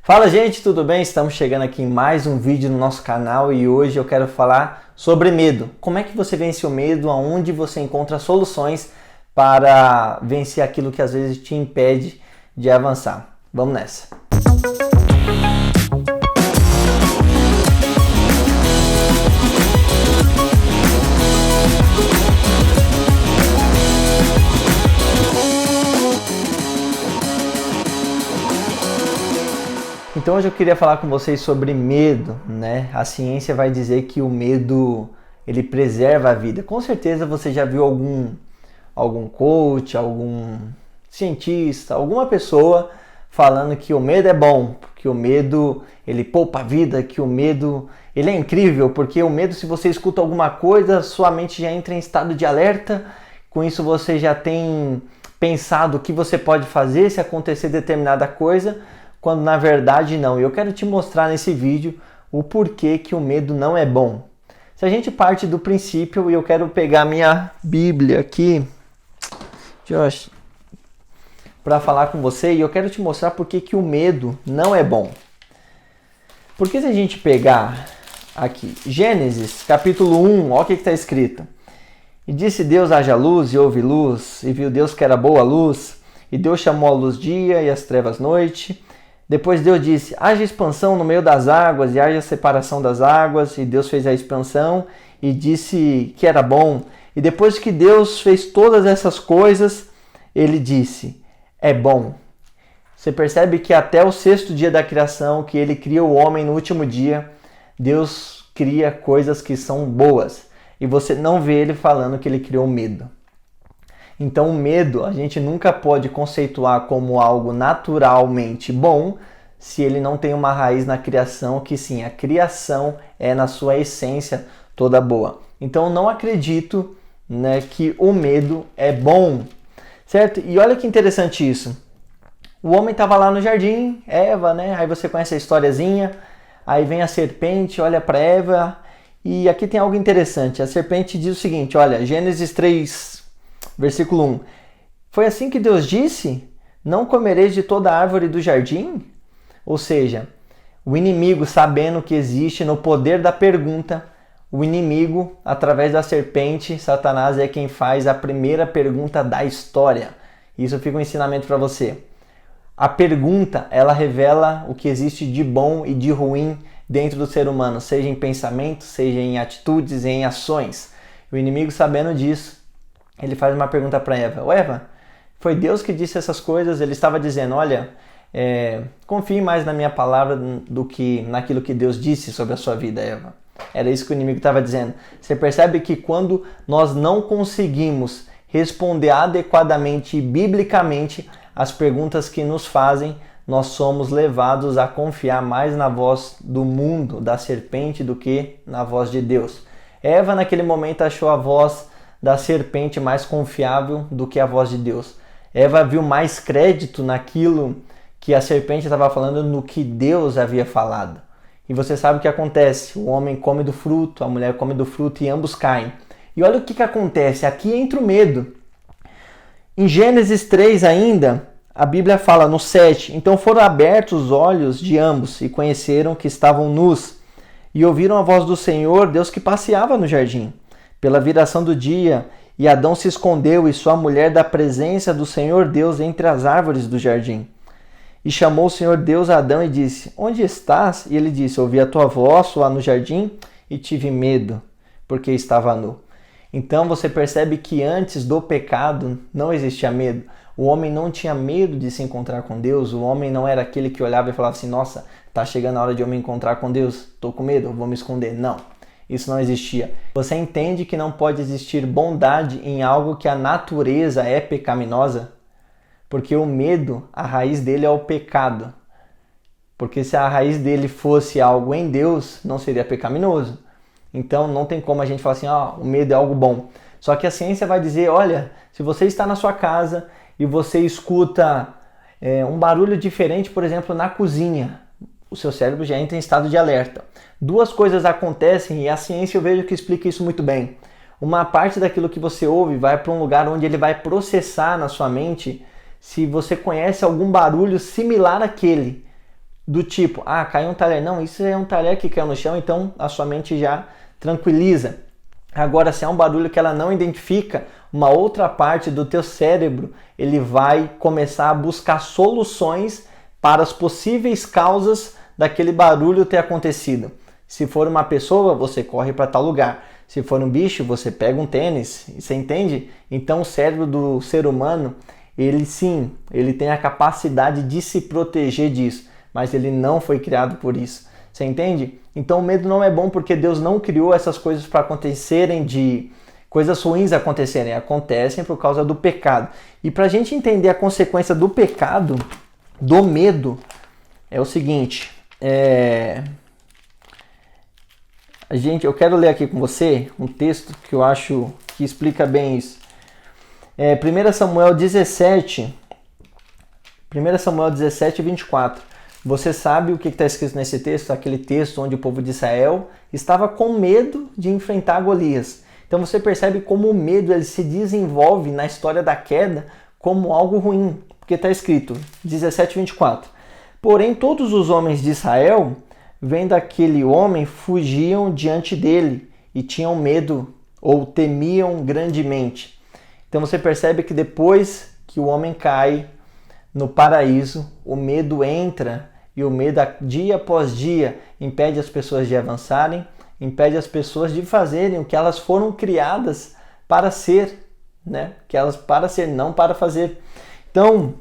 Fala gente, tudo bem? Estamos chegando aqui em mais um vídeo no nosso canal e hoje eu quero falar sobre medo. Como é que você vence o medo? Aonde você encontra soluções para vencer aquilo que às vezes te impede de avançar. Vamos nessa! Então hoje eu queria falar com vocês sobre medo, né? A ciência vai dizer que o medo, ele preserva a vida. Com certeza você já viu algum coach, algum cientista, alguma pessoa falando que o medo é bom, que o medo, ele poupa a vida, que o medo, ele é incrível, porque o medo, se você escuta alguma coisa, sua mente já entra em estado de alerta, com isso você já tem pensado o que você pode fazer se acontecer determinada coisa, quando na verdade não. Eu quero te mostrar nesse vídeo o porquê que o medo não é bom. Se a gente parte do princípio, e eu quero pegar minha Bíblia aqui, Josh, para falar com você, e eu quero te mostrar porquê que o medo não é bom. Porque se a gente pegar aqui, Gênesis capítulo 1, olha o que está escrito. E disse Deus, haja luz, e houve luz, e viu Deus que era boa a luz, e Deus chamou a luz dia e as trevas noite. Depois Deus disse, haja expansão no meio das águas e haja separação das águas. E Deus fez a expansão e disse que era bom. E depois que Deus fez todas essas coisas, Ele disse, é bom. Você percebe que até o sexto dia da criação, que Ele cria o homem no último dia, Deus cria coisas que são boas. E você não vê Ele falando que Ele criou medo. Então o medo a gente nunca pode conceituar como algo naturalmente bom se ele não tem uma raiz na criação, que sim, a criação é na sua essência toda boa. Então eu não acredito, né, que o medo é bom, certo? E olha que interessante isso. O homem estava lá no jardim, Eva, né? Aí você conhece a historiazinha, aí vem a serpente, olha para Eva, e aqui tem algo interessante. A serpente diz o seguinte, olha, Gênesis 3, versículo 1. Foi assim que Deus disse? Não comereis de toda árvore do jardim? Ou seja, o inimigo, sabendo que existe no poder da pergunta, o inimigo, através da serpente, Satanás é quem faz a primeira pergunta da história. Isso fica um ensinamento para você. A pergunta, ela revela o que existe de bom e de ruim dentro do ser humano, seja em pensamento, seja em atitudes, em ações. O inimigo, sabendo disso, ele faz uma pergunta para Eva. Ô Eva, foi Deus que disse essas coisas? Ele estava dizendo, olha, confie mais na minha palavra do que naquilo que Deus disse sobre a sua vida, Eva. Era isso que o inimigo estava dizendo. Você percebe que quando nós não conseguimos responder adequadamente e biblicamente as perguntas que nos fazem, nós somos levados a confiar mais na voz do mundo, da serpente, do que na voz de Deus. Eva, naquele momento, achou a voz da serpente mais confiável do que a voz de Deus. Eva viu mais crédito naquilo que a serpente estava falando no que Deus havia falado. E você sabe o que acontece. O homem come do fruto, a mulher come do fruto e ambos caem. E olha o que acontece. Aqui entra o medo. Em Gênesis 3 ainda, a Bíblia fala no 7. Então foram abertos os olhos de ambos e conheceram que estavam nus. E ouviram a voz do Senhor, Deus que passeava no jardim pela viração do dia, e Adão se escondeu e sua mulher da presença do Senhor Deus entre as árvores do jardim. E chamou o Senhor Deus a Adão e disse, onde estás? E ele disse, ouvi a tua voz lá no jardim e tive medo, porque estava nu. Então você percebe que antes do pecado não existia medo. O homem não tinha medo de se encontrar com Deus, o homem não era aquele que olhava e falava assim, nossa, tá chegando a hora de eu me encontrar com Deus, tô com medo, vou me esconder. Não. Isso não existia. Você entende que não pode existir bondade em algo que a natureza é pecaminosa? Porque o medo, a raiz dele é o pecado. Porque se a raiz dele fosse algo em Deus, não seria pecaminoso. Então não tem como a gente falar assim, o medo é algo bom. Só que a ciência vai dizer, olha, se você está na sua casa e você escuta um barulho diferente, por exemplo, na cozinha, o seu cérebro já entra em estado de alerta. Duas coisas acontecem e a ciência eu vejo que explica isso muito bem. Uma parte daquilo que você ouve vai para um lugar onde ele vai processar na sua mente se você conhece algum barulho similar àquele. do tipo, caiu um talher. Não, isso é um talher que caiu no chão, então a sua mente já tranquiliza. Agora, se é um barulho que ela não identifica, uma outra parte do teu cérebro, ele vai começar a buscar soluções para as possíveis causas daquele barulho ter acontecido. Se for uma pessoa, você corre para tal lugar. Se for um bicho, você pega um tênis. Você entende? Então o cérebro do ser humano, ele tem a capacidade de se proteger disso, mas ele não foi criado por isso. Você entende? Então o medo não é bom porque Deus não criou essas coisas para acontecerem, de coisas ruins acontecerem. Acontecem por causa do pecado. E para a gente entender a consequência do pecado, do medo, é o seguinte. Eu quero ler aqui com você um texto que eu acho que explica bem isso. 1 Samuel 17, 24. Você sabe o que está escrito nesse texto? Aquele texto onde o povo de Israel estava com medo de enfrentar Golias. Então você percebe como o medo ele se desenvolve na história da queda como algo ruim. Porque está escrito, 17, 24. Porém, todos os homens de Israel, vendo aquele homem, fugiam diante dele e tinham medo ou temiam grandemente. Então você percebe que depois que o homem cai no paraíso, o medo entra e o medo dia após dia impede as pessoas de avançarem, impede as pessoas de fazerem o que elas foram criadas para ser, né? Que elas para ser, não para fazer. Então,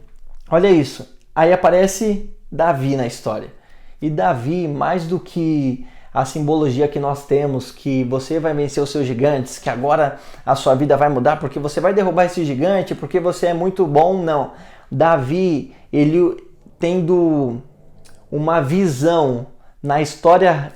olha isso. Aí aparece Davi na história. E Davi, mais do que a simbologia que nós temos, que você vai vencer os seus gigantes, que agora a sua vida vai mudar porque você vai derrubar esse gigante, porque você é muito bom, não. Davi, ele tendo uma visão na história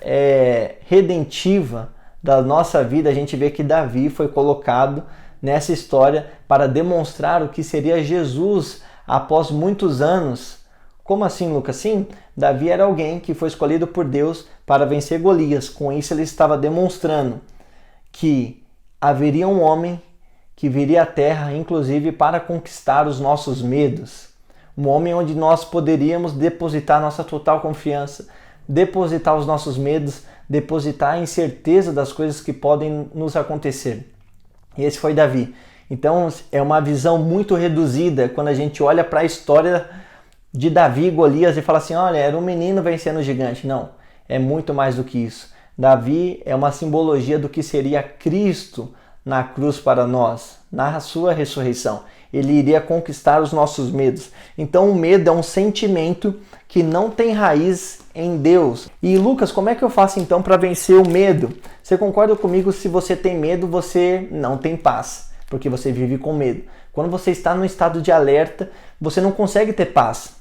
redentiva da nossa vida, a gente vê que Davi foi colocado nessa história para demonstrar o que seria Jesus após muitos anos. Como assim, Lucas? Sim, Davi era alguém que foi escolhido por Deus para vencer Golias. Com isso ele estava demonstrando que haveria um homem que viria à terra, inclusive para conquistar os nossos medos. Um homem onde nós poderíamos depositar nossa total confiança, depositar os nossos medos, depositar a incerteza das coisas que podem nos acontecer. E esse foi Davi. Então é uma visão muito reduzida quando a gente olha para a história de Davi e Golias e fala assim, olha, era um menino vencendo o gigante. Não, é muito mais do que isso. Davi é uma simbologia do que seria Cristo na cruz para nós, na sua ressurreição. Ele iria conquistar os nossos medos. Então o medo é um sentimento que não tem raiz em Deus. E Lucas, como é que eu faço então para vencer o medo? Você concorda comigo? Se você tem medo, você não tem paz, porque você vive com medo. Quando você está num estado de alerta, você não consegue ter paz.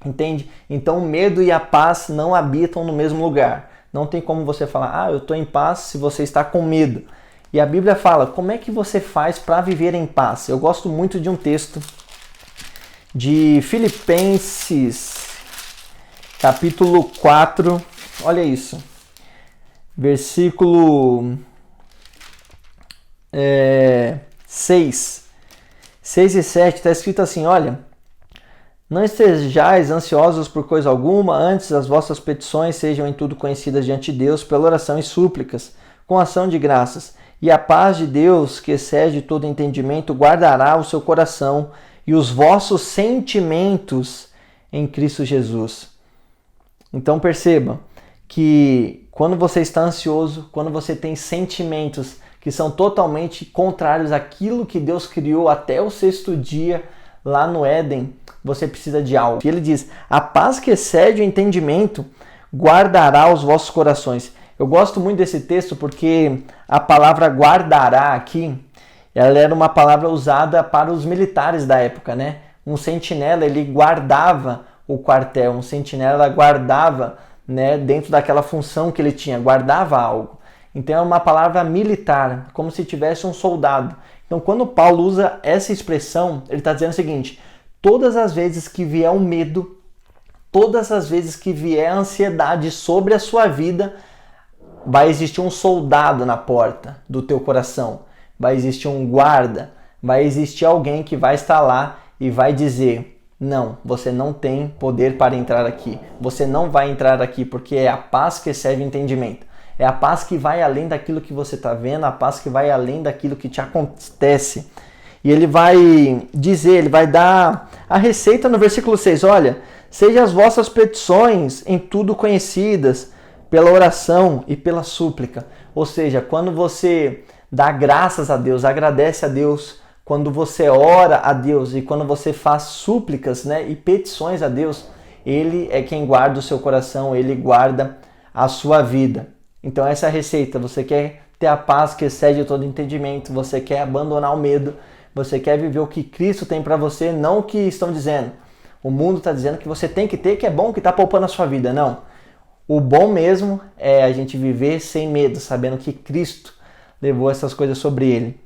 Entende? Então o medo e a paz não habitam no mesmo lugar. Não tem como você falar, eu estou em paz se você está com medo. E a Bíblia fala, como é que você faz para viver em paz? Eu gosto muito de um texto de Filipenses, capítulo 4, olha isso, versículo 6 e 7, está escrito assim, olha, não estejais ansiosos por coisa alguma, antes as vossas petições sejam em tudo conhecidas diante de Deus, pela oração e súplicas, com ação de graças. E a paz de Deus, que excede todo entendimento, guardará o seu coração e os vossos sentimentos em Cristo Jesus. Então perceba que quando você está ansioso, quando você tem sentimentos que são totalmente contrários àquilo que Deus criou até o 6º dia lá no Éden, você precisa de algo. E ele diz, a paz que excede o entendimento guardará os vossos corações. Eu gosto muito desse texto porque a palavra guardará aqui, ela era uma palavra usada para os militares da época, né? Um sentinela, ele guardava o quartel, um sentinela guardava, né, dentro daquela função que ele tinha, guardava algo. Então é uma palavra militar, como se tivesse um soldado. Então quando Paulo usa essa expressão, ele está dizendo o seguinte, todas as vezes que vier o medo, todas as vezes que vier a ansiedade sobre a sua vida, vai existir um soldado na porta do teu coração, vai existir um guarda, vai existir alguém que vai estar lá e vai dizer, Não, você não tem poder para entrar aqui. Você não vai entrar aqui porque é a paz que excede o entendimento. É a paz que vai além daquilo que você está vendo, a paz que vai além daquilo que te acontece. E ele vai dizer, ele vai dar a receita no versículo 6. Olha, sejam as vossas petições em tudo conhecidas pela oração e pela súplica. Ou seja, quando você dá graças a Deus, agradece a Deus, quando você ora a Deus e quando você faz súplicas, né, e petições a Deus, Ele é quem guarda o seu coração, Ele guarda a sua vida. Então essa é a receita. Você quer ter a paz que excede todo entendimento, você quer abandonar o medo, você quer viver o que Cristo tem para você, não o que estão dizendo. O mundo está dizendo que você tem que ter, que é bom, que está poupando a sua vida. Não. O bom mesmo é a gente viver sem medo, sabendo que Cristo levou essas coisas sobre Ele.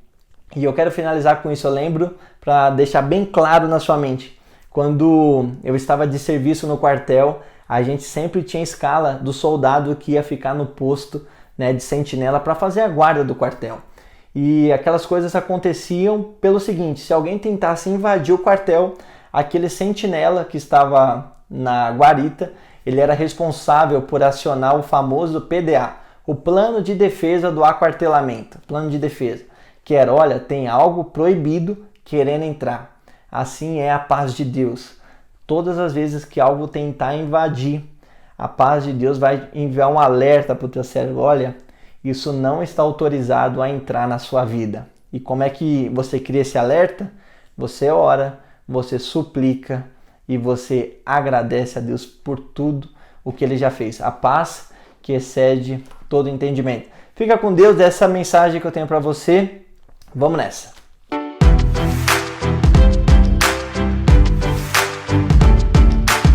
E eu quero finalizar com isso. Eu lembro, para deixar bem claro na sua mente, quando eu estava de serviço no quartel, a gente sempre tinha escala do soldado que ia ficar no posto, né, de sentinela para fazer a guarda do quartel. E aquelas coisas aconteciam pelo seguinte: se alguém tentasse invadir o quartel, aquele sentinela que estava na guarita, ele era responsável por acionar o famoso PDA, o plano de defesa do aquartelamento, plano de defesa, que era, olha, tem algo proibido querendo entrar. Assim é a paz de Deus. Todas as vezes que algo tentar invadir, a paz de Deus vai enviar um alerta para o teu cérebro. Olha, isso não está autorizado a entrar na sua vida. E como é que você cria esse alerta? Você ora, você suplica e você agradece a Deus por tudo o que Ele já fez. A paz que excede todo entendimento. Fica com Deus, essa mensagem que eu tenho para você. Vamos nessa.